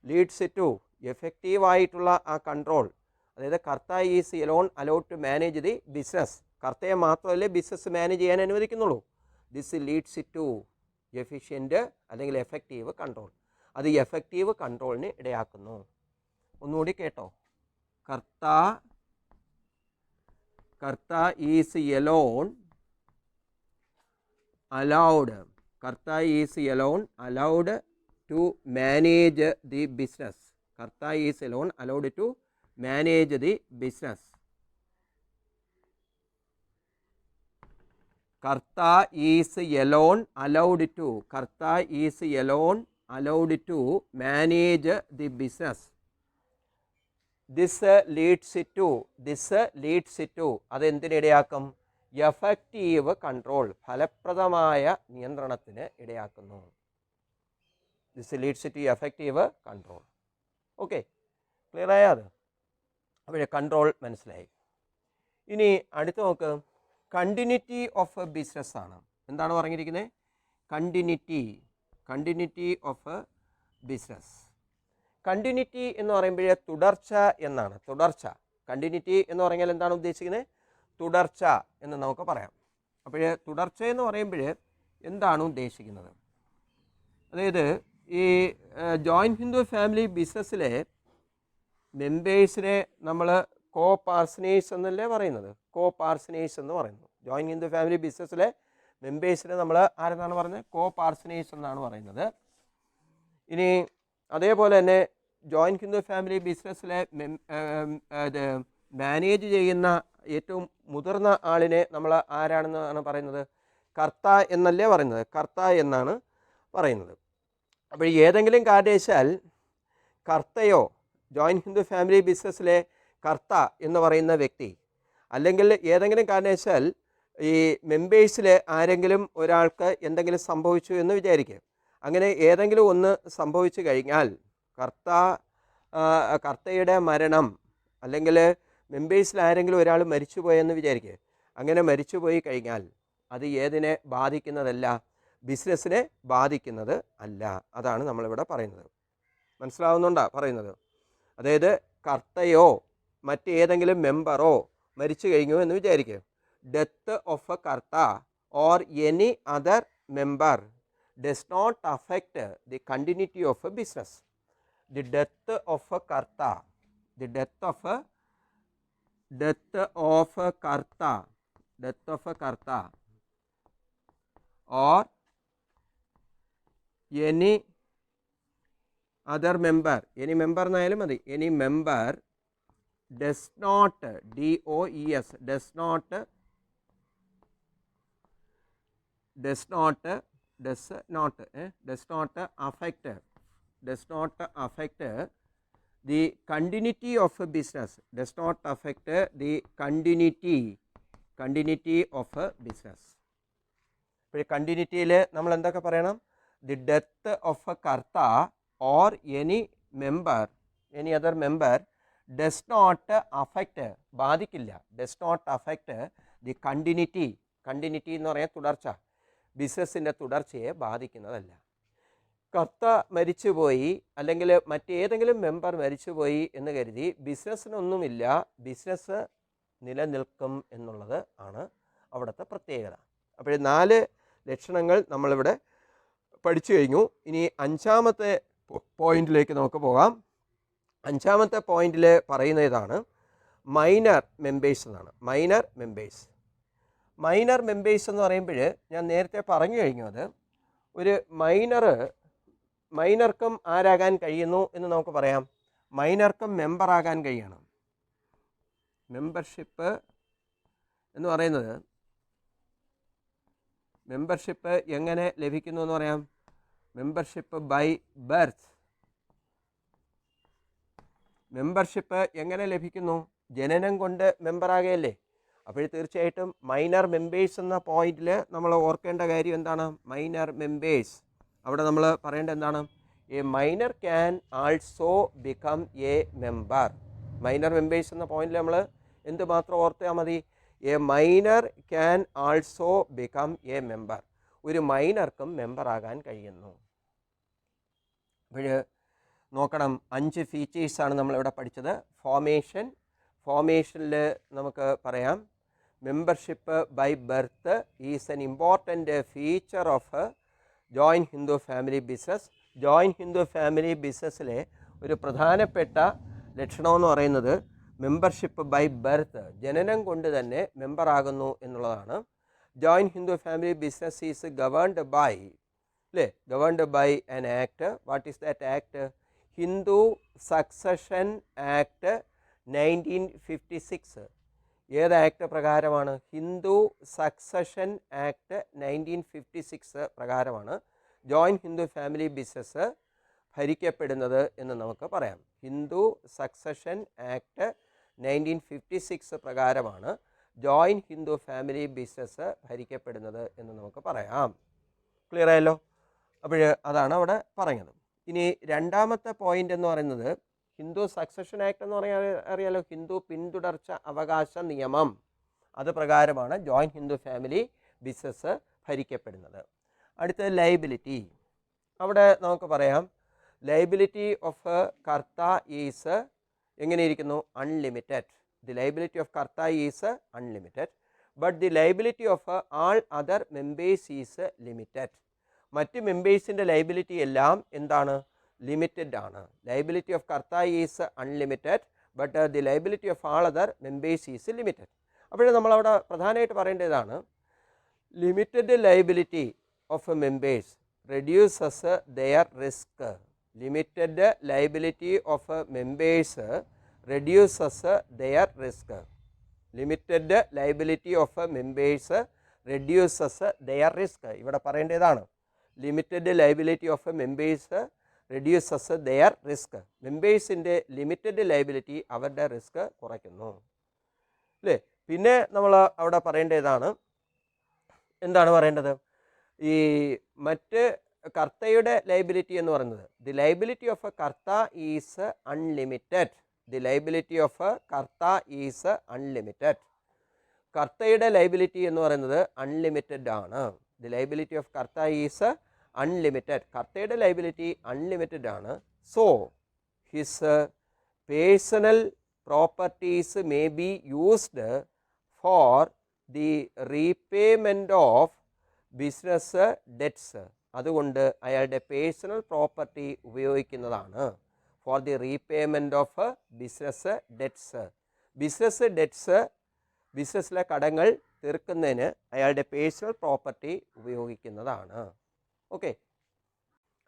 ലീഡ്സ് ടു എഫക്റ്റീവായിട്ടുള്ള ആ കൺട്രോൾ. അതായത് karta is alone allowed to manage the business. കർത്തയെ മാത്രമല്ലേ ബിസിനസ് മാനേജ് ചെയ്യാൻ അനുവദിക്കുന്നുള്ളൂ. ദിസ് ലീഡ്സ് ടു എഫിഷ്യൻ്റ് അല്ലെങ്കിൽ എഫക്റ്റീവ് കൺട്രോൾ. അത് എഫക്റ്റീവ് കൺട്രോളിന് ഇടയാക്കുന്നു. ഒന്നുകൂടി കേട്ടോ. Karta is alone allowed. Karta is alone allowed to manage the business. Karta is alone allowed to manage the business. Karta is alone allowed to. Karta is alone allowed to manage the business. This leads to. അത് എന്തിനിടയാക്കും? Effective control, ഫലപ്രദമായ നിയന്ത്രണത്തിന് ഇടയാക്കുന്നു. This leads to effective control. Okay, clear ആയോ? അത് അവിടെ control മനസ്സിലായി. ഇനി അടുത്ത് നോക്ക്, കണ്ടിന്യൂറ്റി ഓഫ് ബിസിനസ് ആണ്. എന്താണ് പറഞ്ഞിരിക്കുന്നത്? Continuity of business. കണ്ടിന്യൂറ്റി എന്ന് പറയുമ്പോൾ തുടർച്ച എന്നാണ്. കണ്ടിന്യൂറ്റി എന്ന് പറഞ്ഞാൽ എന്താണ് ഉദ്ദേശിക്കുന്നത്? തുടർച്ച എന്ന് നമുക്ക് പറയാം. അപ്പോൾ തുടർച്ച എന്ന് പറയുമ്പോൾ എന്താണ് ഉദ്ദേശിക്കുന്നത്? അതായത് ഈ ജോയിൻറ്റ് ഹിന്ദു ഫാമിലി ബിസിനസ്സിലെ മെമ്പേഴ്സിനെ നമ്മൾ കോ പാർസനേഴ്സ് എന്നല്ലേ പറയുന്നത്? എന്ന് പറയുന്നു. ജോയിൻറ്റ് ഹിന്ദു ഫാമിലി ബിസിനസ്സിലെ മെമ്പേഴ്സിനെ നമ്മൾ ആരെന്നാണ് പറയുന്നത്? കോ പാർസനേഴ്സ് എന്നാണ് പറയുന്നത്. ഇനി അതേപോലെ തന്നെ ജോയിൻറ്റ് ഹിന്ദു ഫാമിലി ബിസിനസ്സിലെ മാനേജ് ചെയ്യുന്ന ഏറ്റവും മുതിർന്ന ആളിനെ നമ്മൾ ആരാണെന്നാണ് പറയുന്നത്? കർത്ത എന്നല്ലേ പറയുന്നത്? കർത്ത എന്നാണ് പറയുന്നത്. അപ്പോൾ ഏതെങ്കിലും കാരണവശാൽ കർത്തയോ, ജോയിൻറ്റ് ഹിന്ദു ഫാമിലി ബിസിനസ്സിലെ കർത്ത എന്ന് പറയുന്ന വ്യക്തി, അല്ലെങ്കിൽ ഏതെങ്കിലും കാരണവശാൽ ഈ മെമ്പേഴ്സിൽ ആരെങ്കിലും ഒരാൾക്ക് എന്തെങ്കിലും സംഭവിച്ചു എന്ന് വിചാരിക്കുക. അങ്ങനെ ഏതെങ്കിലും ഒന്ന് സംഭവിച്ചു കഴിഞ്ഞാൽ കർത്ത കർത്തയുടെ മരണം അല്ലെങ്കിൽ മെമ്പേഴ്സിൽ ആരെങ്കിലും ഒരാൾ മരിച്ചു പോയെന്ന് വിചാരിക്കുക. അങ്ങനെ മരിച്ചു പോയി കഴിഞ്ഞാൽ അത് ഏതിനെ ബാധിക്കുന്നതല്ല? ബിസിനസ്സിനെ ബാധിക്കുന്നത് അല്ല. അതാണ് നമ്മളിവിടെ പറയുന്നത്. മനസ്സിലാവുന്നുണ്ടോ പറയുന്നത്? അതായത് കർത്തയോ മറ്റേതെങ്കിലും മെമ്പറോ മരിച്ചു കഴിഞ്ഞു എന്ന് വിചാരിക്കുക. Death of a karta or any other member does not affect the continuity of a business. The death of a karta, the death of a karta or any other member, any member എന്നായാലും മതി, any member does not, DOES, does not affect the continuity of a business, does not affect the continuity of a business. ഇപ്പോൾ കണ്ടിന്യൂറ്റിയിൽ നമ്മൾ എന്തൊക്കെ പറയണം? The death of a karta or any member, any other member does not affect, ബാധിക്കില്ല, does not affect the continuity. Continuity എന്ന് പറയാൻ തുടർച്ച, ബിസിനസ്സിൻ്റെ തുടർച്ചയെ ബാധിക്കുന്നതല്ല. കർത്ത മരിച്ചുപോയി അല്ലെങ്കിൽ മറ്റേതെങ്കിലും മെമ്പർ മരിച്ചുപോയി എന്ന് കരുതി ബിസിനസ്സിനൊന്നുമില്ല, ബിസിനസ് നിലനിൽക്കും എന്നുള്ളത് ആണ് അവിടുത്തെ പ്രത്യേകത. അപ്പോൾ 4 ലക്ഷണങ്ങൾ നമ്മളിവിടെ പഠിച്ചു കഴിഞ്ഞു. ഇനി 5ാമത്തെ പോയിന്റിലേക്ക് നമുക്ക് പോകാം. 5ാമത്തെ പോയിന്റിൽ പറയുന്ന ഇതാണ് മൈനർ മെമ്പേഴ്സ് എന്നാണ്. മൈനർ മെമ്പേഴ്സ് എന്ന് പറയുമ്പോൾ ഞാൻ നേരത്തെ പറഞ്ഞു കഴിഞ്ഞു, അത് ഒരു മൈനർക്കും ആരാകാൻ കഴിയുന്നു എന്ന് നമുക്ക് പറയാം. മൈനർക്കും മെമ്പറാകാൻ കഴിയണം. മെമ്പർഷിപ്പ് എന്ന് പറയുന്നത്, മെമ്പർഷിപ്പ് എങ്ങനെ ലഭിക്കുന്നു എന്ന് പറയാം? Membership by birth. മെമ്പർഷിപ്പ് എങ്ങനെ ലഭിക്കുന്നു? ജനനം കൊണ്ട് മെമ്പറാകുകയല്ലേ. അപ്പോൾ തീർച്ചയായിട്ടും മൈനർ മെമ്പേഴ്സ് എന്ന പോയിന്റിൽ നമ്മൾ ഓർക്കേണ്ട കാര്യം എന്താണ്? Minor members. അവിടെ നമ്മൾ പറയേണ്ടത് എന്താണ്? A minor can also become a member. Minor members എന്ന പോയിന്റിൽ നമ്മൾ എന്തുമാത്രം ഓർത്താൽ മതി? A minor can also become a member. ഒരു മൈനർക്കും മെമ്പറാകാൻ കഴിയുന്നു. അപ്പോൾ നോക്കണം, 5 ഫീച്ചേഴ്സാണ് നമ്മളിവിടെ പഠിച്ചത്. ഫോർമേഷനിൽ നമുക്ക് പറയാം membership by birth is an important feature of joint Hindu family business. Joint Hindu family ബിസിനസ്സിലെ ഒരു പ്രധാനപ്പെട്ട ലക്ഷണമെന്ന് പറയുന്നത് മെമ്പർഷിപ്പ് ബൈ ബർത്ത്, ജനനം കൊണ്ട് തന്നെ മെമ്പറാകുന്നു എന്നുള്ളതാണ്. Joint Hindu family business is governed by an act. What is that act? Hindu succession act 1956. ഏത് ആക്ട് പ്രകാരമാണ്? ഹിന്ദു സക്സഷൻ ആക്ട് 1956 പ്രകാരമാണ് ജോയിൻറ്റ് ഹിന്ദു ഫാമിലി ബിസിനസ് ഭരിക്കപ്പെടുന്നത് എന്ന് നമുക്ക് പറയാം. ഹിന്ദു സക്സഷൻ ആക്ട് 1956 പ്രകാരമാണ് ജോയിൻറ്റ് ഹിന്ദു ഫാമിലി ബിസിനസ് ഭരിക്കപ്പെടുന്നത് എന്ന് നമുക്ക് പറയാം. ക്ലിയർ ആയല്ലോ? അപ്പോൾ അതാണ് അവിടെ പറയുന്നത്. ഇനി 2ാമത്തെ പോയിന്റ് എന്ന് പറയുന്നത് ഹിന്ദു സക്സഷൻ ആക്ട് എന്ന് പറയാൻ അറിയാലോ, ഹിന്ദു പിന്തുടർച്ച അവകാശ നിയമം. അത് പ്രകാരമാണ് ജോയിൻറ്റ് ഹിന്ദു ഫാമിലി ബിസിനസ് ഭരിക്കപ്പെടുന്നത്. അടുത്ത ലയബിലിറ്റി. അവിടെ നമുക്ക് പറയാം ലയബിലിറ്റി ഓഫ് കർത്ത ഈസ് എങ്ങനെയിരിക്കുന്നു? Unlimited. The liability of karta is unlimited, but the liability of all other members is limited. മറ്റ് മെമ്പേഴ്സിൻ്റെ ലയബിലിറ്റി എല്ലാം എന്താണ്? ലിമിറ്റഡ് ആണ്. Liability of karta is unlimited, but the liability of all other members is limited. അപ്പോൾ നമ്മളവിടെ പ്രധാനമായിട്ട് പറയേണ്ടതാണ് limited liability of members reduces their risk. Limited liability of members reduces their risk. Limited liability of members reduces their risk. ഇവിടെ പറയേണ്ടതാണ് limited liability of members reduces their risk. മെമ്പേഴ്സിൻ്റെ limited liability അവരുടെ risk കുറയ്ക്കുന്നു അല്ലേ. പിന്നെ നമ്മൾ അവിടെ പറയേണ്ടതാണ്, എന്താണ് പറയേണ്ടത്? ഈ മറ്റ് കർത്തയുടെ ലയബിലിറ്റി എന്ന് പറയുന്നത് the liability of a karta is unlimited. The liability of a karta is unlimited. കർത്തയുടെ ലയബിലിറ്റി എന്ന് പറയുന്നത് അൺലിമിറ്റഡ് ആണ്. The liability of karta is unlimited. കർത്തയുടെ ലയബിലിറ്റി അൺലിമിറ്റഡ് ആണ്. So his personal properties may be used for the repayment of business debts. അതുകൊണ്ട് അയാളുടെ personal property ഉപയോഗിക്കുന്നതാണ് for the repayment of business debts. Business debts, ബിസിനസ്സിലെ കടങ്ങൾ തീർക്കുന്നതിന് അയാളുടെ പേഴ്സണൽ പ്രോപ്പർട്ടി ഉപയോഗിക്കുന്നതാണ്. ഓക്കെ,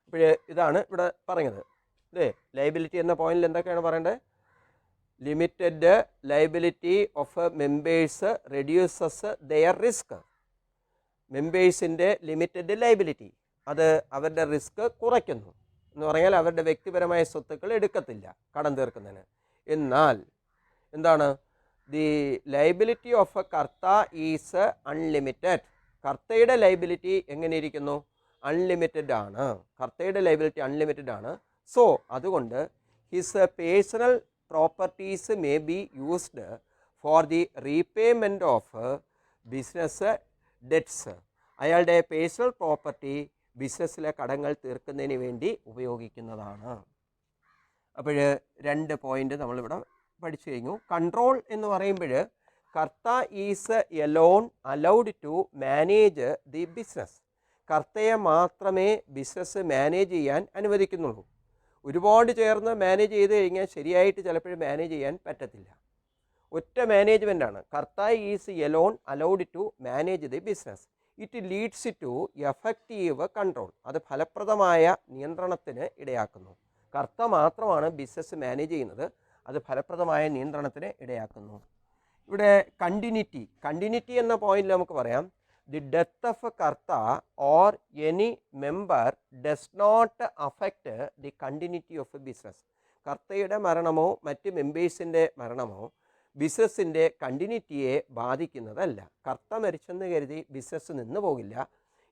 അപ്പോൾ ഇതാണ് ഇവിടെ പറയുന്നത്. അല്ലേ, ലയബിലിറ്റി എന്ന പോയിന്റിൽ എന്തൊക്കെയാണ് പറയേണ്ടത്? Limited liability of members reduces their risk. മെമ്പേഴ്സിൻ്റെ ലിമിറ്റഡ് ലയബിലിറ്റി അത് അവരുടെ റിസ്ക് കുറയ്ക്കുന്നു എന്ന് പറഞ്ഞാൽ അവരുടെ വ്യക്തിപരമായ സ്വത്തുക്കൾ എടുക്കത്തില്ല കടം തീർക്കുന്നതിന്. എന്നാൽ എന്താണ്, the liability of a karta is unlimited. കർത്തയുടെ ലയബിലിറ്റി എങ്ങനെ ഇരിക്കുന്നു? അൺലിമിറ്റഡ് ആണ്. കർത്തയുടെ ലയബിലിറ്റി അൺലിമിറ്റഡ് ആണ്. സോ അതുകൊണ്ട് his personal properties may be used for the repayment of business debts. അയാളുടെ പേഴ്സണൽ പ്രോപ്പർട്ടി ബിസിനസ്സിലെ കടങ്ങൾ തീർക്കുന്നതിന് വേണ്ടി ഉപയോഗിക്കുന്നതാണ്. അപ്പോൾ 2 പോയിൻ്റ് നമ്മളിവിടെ പഠിച്ചു കഴിഞ്ഞു. കൺട്രോൾ എന്ന് പറയുമ്പോൾ karta is alone allowed to manage the business. കർത്തയെ മാത്രമേ ബിസിനസ് മാനേജ് ചെയ്യാൻ അനുവദിക്കുന്നുള്ളൂ. ഒരുപാട് ചേർന്ന് മാനേജ് ചെയ്ത് കഴിഞ്ഞാൽ ശരിയായിട്ട് ചിലപ്പോഴും മാനേജ് ചെയ്യാൻ പറ്റത്തില്ല. ഒറ്റ മാനേജ്മെൻറ്റാണ്. Karta is alone allowed to manage the business. It leads to effective control. അത് ഫലപ്രദമായ നിയന്ത്രണത്തിന് ഇടയാക്കുന്നു. കർത്ത മാത്രമാണ് ബിസിനസ് മാനേജ് ചെയ്യുന്നത്. അത് ഫലപ്രദമായ നിയന്ത്രണത്തിന് ഇടയാക്കുന്നു. ഇവിടെ കണ്ടിന്യൂറ്റി എന്ന പോയിന്റിൽ നമുക്ക് പറയാം the death of karta or any member does not affect the continuity of business. കർത്തയുടെ മരണമോ മറ്റ് മെമ്പേഴ്സിൻ്റെ മരണമോ ബിസിനസ്സിൻ്റെ കണ്ടിന്യൂറ്റിയെ ബാധിക്കുന്നതല്ല. കർത്ത മരിച്ചെന്ന് കരുതി ബിസിനസ് നിന്ന് പോകില്ല.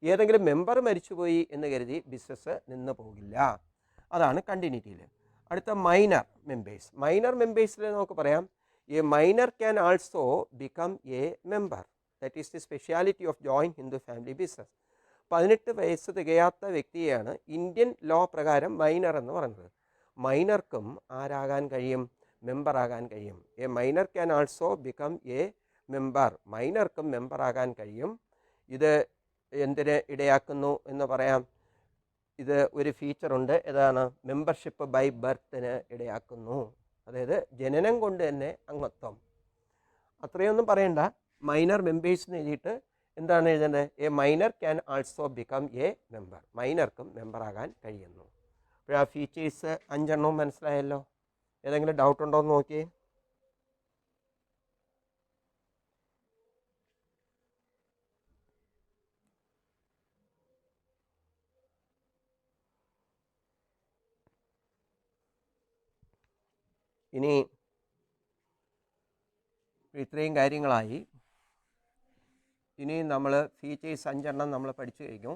ഏതെങ്കിലും മെമ്പർ മരിച്ചുപോയി എന്ന് കരുതി ബിസിനസ് നിന്ന് പോകില്ല. അതാണ് കണ്ടിന്യൂറ്റിയിൽ. അടുത്ത മൈനർ മെമ്പേഴ്സിൽ നമുക്ക് പറയാം a minor can also become a member. That is the speciality of joint Hindu family business. 18 വയസ്സ് തികയാത്ത വ്യക്തിയെയാണ് ഇന്ത്യൻ ലോ പ്രകാരം മൈനർ എന്ന് പറയുന്നത്. മൈനർക്കും ആരാകാൻ കഴിയും? മെമ്പറാകാൻ കഴിയും. A minor can also become a member. മൈനർക്കും മെമ്പറാകാൻ കഴിയും. ഇത് എന്തിന് ഇടയാക്കുന്നു എന്ന് പറയാം? ഇത് ഒരു ഫീച്ചറുണ്ട്. ഏതാണ്? മെമ്പർഷിപ്പ് ബൈ ബർത്തിന് ഇടയാക്കുന്നു. അതായത് ജനനം കൊണ്ട് തന്നെ അംഗത്വം. അത്രയൊന്നും പറയണ്ട. മൈനർ മെമ്പേഴ്സ് എന്ന് എഴുതിയിട്ട് എന്താണ് എഴുതേണ്ടത്? A minor can also become a member. മൈനർക്കും മെമ്പറാകാൻ കഴിയുന്നു. അപ്പോൾ ആ ഫീച്ചേഴ്സ് 5 എണ്ണവും മനസ്സിലായല്ലോ. ഏതെങ്കിലും ഡൗട്ട് ഉണ്ടോ എന്ന് നോക്കിയേ. ഇനി ഇത്രയും കാര്യങ്ങളായി. ഇനി നമ്മൾ ഫീച്ചേഴ്സ് 5 എണ്ണം നമ്മൾ പഠിച്ചു കഴിഞ്ഞു.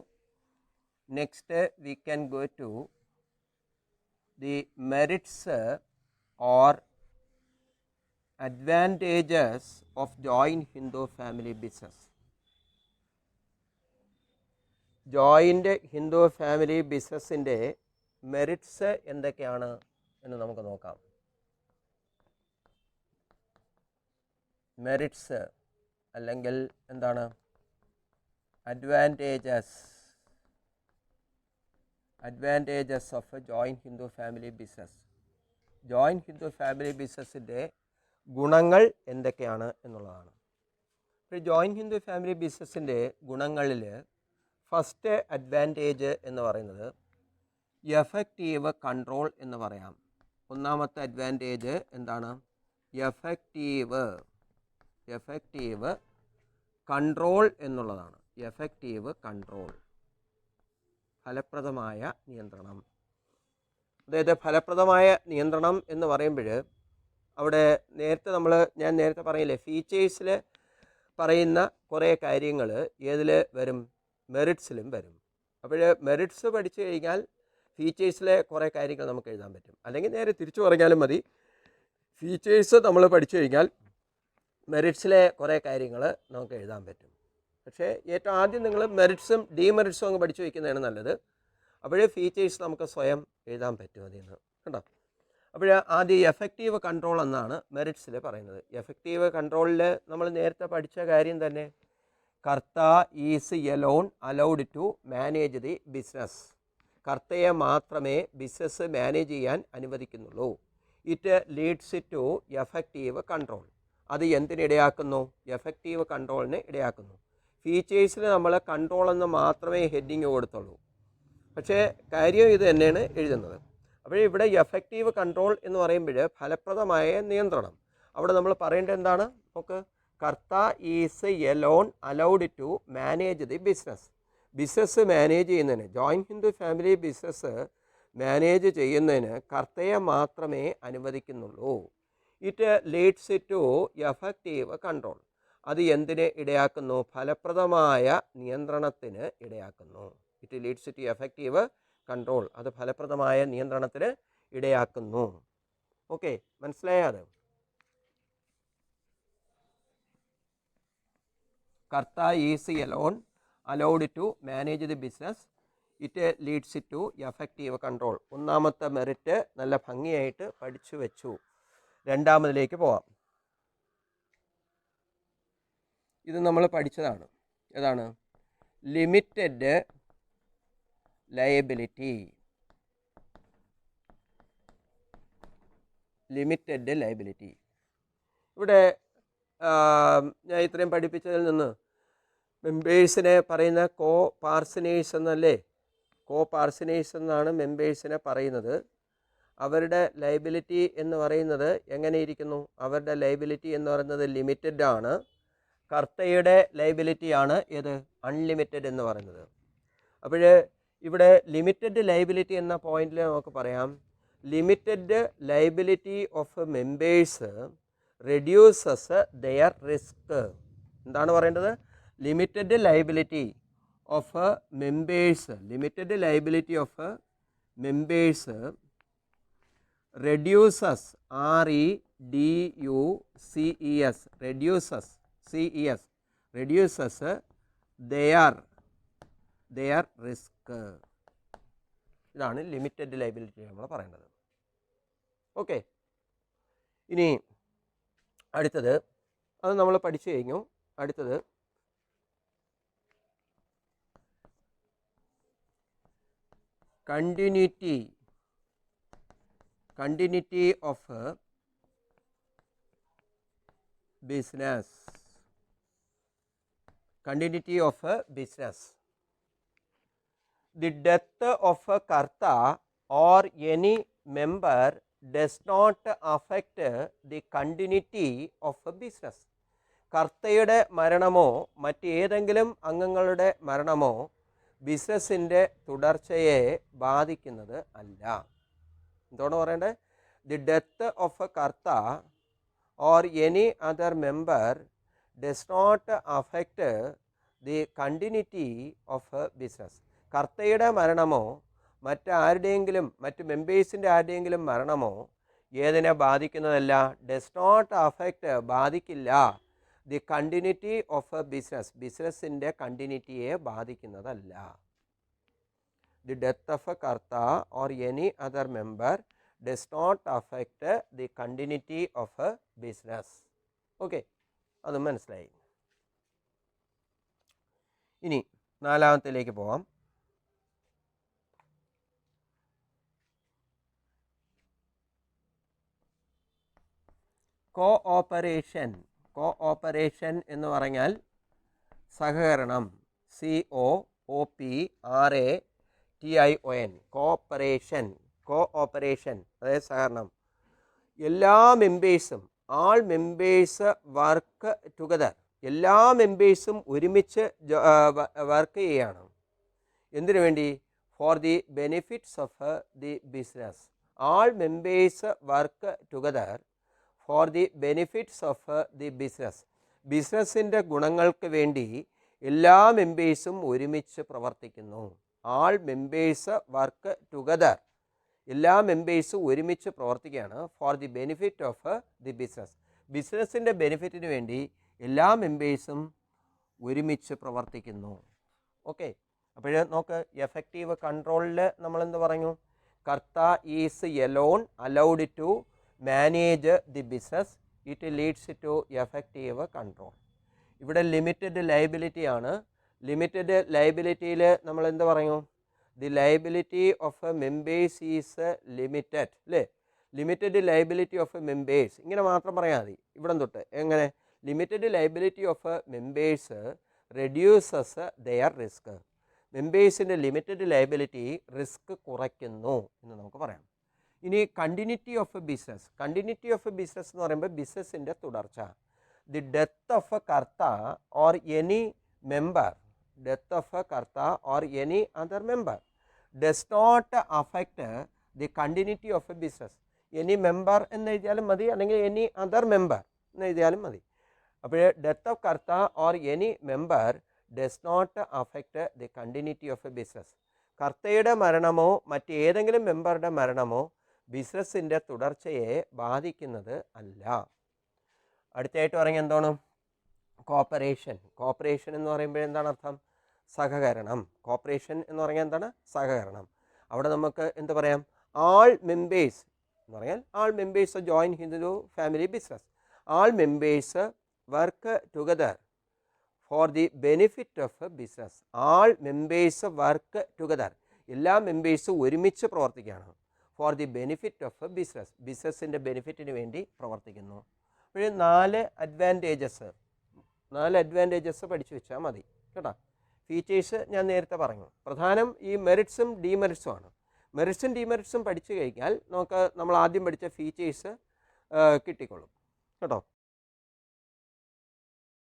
Next we can go to the merits or advantages of joint Hindu family business. Joint Hindu family ബിസിനസ്സിൻ്റെ മെറിറ്റ്സ് എന്തൊക്കെയാണ് എന്ന് നമുക്ക് നോക്കാം. മെറിറ്റ്സ് അല്ലെങ്കിൽ എന്താണ്? Advantages of joint Hindu family business. Joint Hindu family ബിസിനസ്സിൻ്റെ ഗുണങ്ങൾ എന്തൊക്കെയാണ് എന്നുള്ളതാണ്. ഇപ്പോൾ ജോയിൻറ്റ് ഹിന്ദു ഫാമിലി ബിസിനസ്സിൻ്റെ ഗുണങ്ങളിൽ ഫസ്റ്റ് അഡ്വാൻറ്റേജ് എന്ന് പറയുന്നത് എഫക്റ്റീവ് കൺട്രോൾ എന്ന് പറയാം. ഒന്നാമത്തെ അഡ്വാൻറ്റേജ് എന്താണ്? എഫക്റ്റീവ് കൺട്രോൾ എന്നുള്ളതാണ്. എഫക്റ്റീവ് കൺട്രോൾ, ഫലപ്രദമായ നിയന്ത്രണം. അതായത് ഫലപ്രദമായ നിയന്ത്രണം എന്ന് പറയുമ്പോൾ അവിടെ ഞാൻ നേരത്തെ പറയില്ലേ, ഫീച്ചേഴ്സിൽ പറയുന്ന കുറേ കാര്യങ്ങൾ ഏതിൽ വരും? മെറിറ്റ്സിലും വരും. അപ്പോൾ മെറിറ്റ്സ് പഠിച്ചു കഴിഞ്ഞാൽ ഫീച്ചേഴ്സിലെ കുറേ കാര്യങ്ങൾ നമുക്ക് എഴുതാൻ പറ്റും. അല്ലെങ്കിൽ നേരെ തിരിച്ചു പറഞ്ഞാലും മതി, ഫീച്ചേഴ്സ് നമ്മൾ പഠിച്ചു കഴിഞ്ഞാൽ മെറിറ്റ്സിലെ കുറേ കാര്യങ്ങൾ നമുക്ക് എഴുതാൻ പറ്റും. പക്ഷേ ഏറ്റവും ആദ്യം നിങ്ങൾ മെറിറ്റ്സും ഡിമെറിറ്റ്സും അങ്ങ് പഠിച്ചു വയ്ക്കുന്നതാണ് നല്ലത്. അപ്പോഴേ ഫീച്ചേഴ്സ് നമുക്ക് സ്വയം എഴുതാൻ പറ്റും അതിൽ നിന്ന്. കണ്ടോ? അപ്പോൾ ആദ്യം എഫക്റ്റീവ് കൺട്രോൾ എന്നാണ് മെറിറ്റ്സിൽ പറയുന്നത്. എഫക്റ്റീവ് കൺട്രോളിൽ നമ്മൾ നേരത്തെ പഠിച്ച കാര്യം തന്നെ, karta is alone allowed to manage the business. കർത്തയെ മാത്രമേ ബിസിനസ് മാനേജ് ചെയ്യാൻ അനുവദിക്കുന്നുള്ളൂ. It leads to effective control. അത് എന്തിനിടയാക്കുന്നു? എഫക്റ്റീവ് കൺട്രോളിന് ഇടയാക്കുന്നു. ഫീച്ചേഴ്സിൽ നമ്മൾ കൺട്രോൾ എന്ന് മാത്രമേ ഹെഡിങ് കൊടുത്തുള്ളൂ. പക്ഷേ കാര്യം ഇത് തന്നെയാണ് എഴുതുന്നത്. അപ്പോൾ ഇവിടെ എഫക്റ്റീവ് കൺട്രോൾ എന്ന് പറയുമ്പോൾ ഫലപ്രദമായ നിയന്ത്രണം. അവിടെ നമ്മൾ പറയേണ്ടത് എന്താണ്? നമുക്ക് karta is alone allowed to manage the business. Business manage ചെയ്യുന്നതിന്, joint Hindu family business manage ചെയ്യുന്നതിന് കർത്തയെ മാത്രമേ അനുവദിക്കുന്നുള്ളൂ. It leads to effective control. അത് എന്തിന് ഇടയാക്കുന്നു? ഫലപ്രദമായ നിയന്ത്രണത്തിന് ഇടയാക്കുന്നു. It leads to effective control. അത് ഫലപ്രദമായ നിയന്ത്രണത്തിന് ഇടയാക്കുന്നു. ഓക്കെ, മനസ്സിലായത്? Karta is alone allowed to manage the business. It leads to effective control. ഒന്നാമത്തെ മെറിറ്റ് നല്ല ഭംഗിയായിട്ട് പഠിച്ചു വെച്ചു. രണ്ടാമതിലേക്ക് പോവാം. ഇത് നമ്മൾ പഠിച്ചതാണ്. ഏതാണ്? Limited liability. Limited liability. ഇവിടെ ഞാൻ ഇത്രയും പഠിപ്പിച്ചതിൽ നിന്ന് മെമ്പേഴ്സിനെ പറയുന്ന കോ പാർസനേഴ്സ് എന്നല്ലേ? കോ പാർസനേഴ്സ് എന്നാണ് മെമ്പേഴ്സിനെ പറയുന്നത്. അവരുടെ ലയബിലിറ്റി എന്ന് പറയുന്നത് എങ്ങനെയിരിക്കുന്നു? അവരുടെ ലയബിലിറ്റി എന്ന് പറയുന്നത് ലിമിറ്റഡ് ആണ്. കർത്തയുടെ ലയബിലിറ്റി ആണ് ഏത്? അൺലിമിറ്റഡ് എന്ന് പറയുന്നത്. അപ്പോൾ ഇവിടെ ലിമിറ്റഡ് ലയബിലിറ്റി എന്ന പോയിന്റിൽ നമുക്ക് പറയാം, limited liability of members reduces their risk. എന്താണ് പറയേണ്ടത്? Limited liability of members, limited liability of members reduces REDUCES reduces their risk. ഇതാണ് ലിമിറ്റഡ് ലയബിലിറ്റി നമ്മൾ പറയുന്നത്. ഓക്കെ, ഇനി അടുത്തത് അത് നമ്മൾ പഠിച്ചു കഴിഞ്ഞു. അടുത്തത് continuity of business. Continuity of business. The death of a karta or any member does not affect the continuity of a business. കർത്തയുടെ മരണമോ മറ്റേതെങ്കിലും അംഗങ്ങളുടെ മരണമോ ബിസിനസ്സിൻ്റെ തുടർച്ചയെ ബാധിക്കുന്നത് അല്ല. എന്താണ് പറയേണ്ടത്? The death of a karta or any other member does not affect the continuity of a business. കർത്തയുടെ മരണമോ മറ്റ് മെമ്പേഴ്സിൻ്റെ ആരുടെയെങ്കിലും മരണമോ ഏതിനെ ബാധിക്കുന്നതല്ല? ഡസ് നോട്ട് അഫക്റ്റ്, ബാധിക്കില്ല. The continuity of a business, ബിസിനസ്സിൻ്റെ കണ്ടിന്യൂറ്റിയെ ബാധിക്കുന്നതല്ല. The death of a karta or any other member does not affect the continuity of a business. Okay, അത് മനസ്സിലായി. ഇനി നാലാമത്തിലേക്ക് പോവാം. കോഓപ്പറേഷൻ. കോഓപ്പറേഷൻ എന്ന് പറഞ്ഞാൽ സഹകരണം. COOPRATION, cooperation. കോഓപ്പറേഷൻ അതായത് സഹകരണം. എല്ലാ മെമ്പേഴ്സും, ആൾ മെമ്പേഴ്സ് വർക്ക് ടുഗദർ. എല്ലാ മെമ്പേഴ്സും ഒരുമിച്ച് വർക്ക് ചെയ്യുകയാണ്. എന്തിനു വേണ്ടി? For the benefits of the business. All members work together for the benefits of the business. ബിസിനസ്സിൻ്റെ ഗുണങ്ങൾക്ക് വേണ്ടി എല്ലാ മെമ്പേഴ്സും ഒരുമിച്ച് പ്രവർത്തിക്കുന്നു. ആൾ മെമ്പേഴ്സ് വർക്ക് ടുഗദർ, എല്ലാ മെമ്പേഴ്സും ഒരുമിച്ച് പ്രവർത്തിക്കുകയാണ് for the benefit of the business, ബിസിനസ്സിൻ്റെ ബെനിഫിറ്റിന് വേണ്ടി എല്ലാ മെമ്പേഴ്സും ഒരുമിച്ച് പ്രവർത്തിക്കുന്നു. ഓക്കെ, അപ്പോൾ നോക്ക്, എഫക്റ്റീവ് കൺട്രോളിൽ നമ്മളെന്ത് പറഞ്ഞു? Karta is alone allowed to manage the business, it leads to effective control. ഇവിടെ ലിമിറ്റഡ് ലയബിലിറ്റി ആണ്. ലിമിറ്റഡ് ലയബിലിറ്റിയിൽ നമ്മൾ എന്ത് പറയും? The liability of members is limited, അല്ലേ? ലിമിറ്റഡ് ലയബിലിറ്റി ഓഫ് മെമ്പേഴ്സ്, ഇങ്ങനെ മാത്രം പറയാൽ മതി. ഇവിടെ തൊട്ട് എങ്ങനെ? Limited liability of members reduces their risk, മെമ്പേഴ്സിൻ്റെ ലിമിറ്റഡ് ലയബിലിറ്റി റിസ്ക് കുറയ്ക്കുന്നു എന്ന് നമുക്ക് പറയാം. ഇനി continuity of business, continuity of business എന്ന് പറയുമ്പോൾ ബിസിനസ്സിൻ്റെ തുടർച്ച. The death of a karta or any member, death of a karta or any other member does not affect the continuity of a business. Any member എന്ന് എഴുതിയാലും മതി, അല്ലെങ്കിൽ എനി അതർ മെമ്പർ എന്ന് എഴുതിയാലും മതി. അപ്പോൾ death of karta or any member does not affect the continuity of a business. കർത്തയുടെ മരണമോ മറ്റേതെങ്കിലും മെമ്പറുടെ മരണമോ ബിസിനസ്സിൻ്റെ തുടർച്ചയെ ബാധിക്കുന്നത് അല്ല. അടുത്തായിട്ട് പറഞ്ഞാൽ എന്താണ്? കോപ്പറേഷൻ. കോപ്പറേഷൻ എന്ന് പറയുമ്പോൾ എന്താണ് അർത്ഥം? സഹകരണം. കോപ്പറേഷൻ എന്ന് പറഞ്ഞാൽ എന്താണ്? സഹകരണം. അവിടെ നമുക്ക് എന്ത് പറയാം? ആൾ മെമ്പേഴ്സ് എന്ന് പറഞ്ഞാൽ all members joint Hindu family business, all members work together for the benefit of business. All members work together, എല്ലാ മെമ്പേഴ്സും ഒരുമിച്ച് പ്രവർത്തിക്കുകയാണ് for the benefit of business, ബിസിനസ്സിൻ്റെ ബെനിഫിറ്റിന് വേണ്ടി പ്രവർത്തിക്കുന്നു. അപ്പോൾ 4 അഡ്വാൻറ്റേജസ് പഠിച്ചു വെച്ചാൽ മതി കേട്ടോ. ഫീച്ചേഴ്സ് ഞാൻ നേരത്തെ പറഞ്ഞു. പ്രധാനം ഈ മെറിറ്റ്സും ഡീമെറിറ്റ്സും ആണ്. മെറിറ്റ്സും ഡീമെറിറ്റ്സും പഠിച്ചു കഴിഞ്ഞാൽ നമുക്ക് നമ്മൾ ആദ്യം പഠിച്ച ഫീച്ചേഴ്സ് കിട്ടിക്കൊള്ളും കേട്ടോ.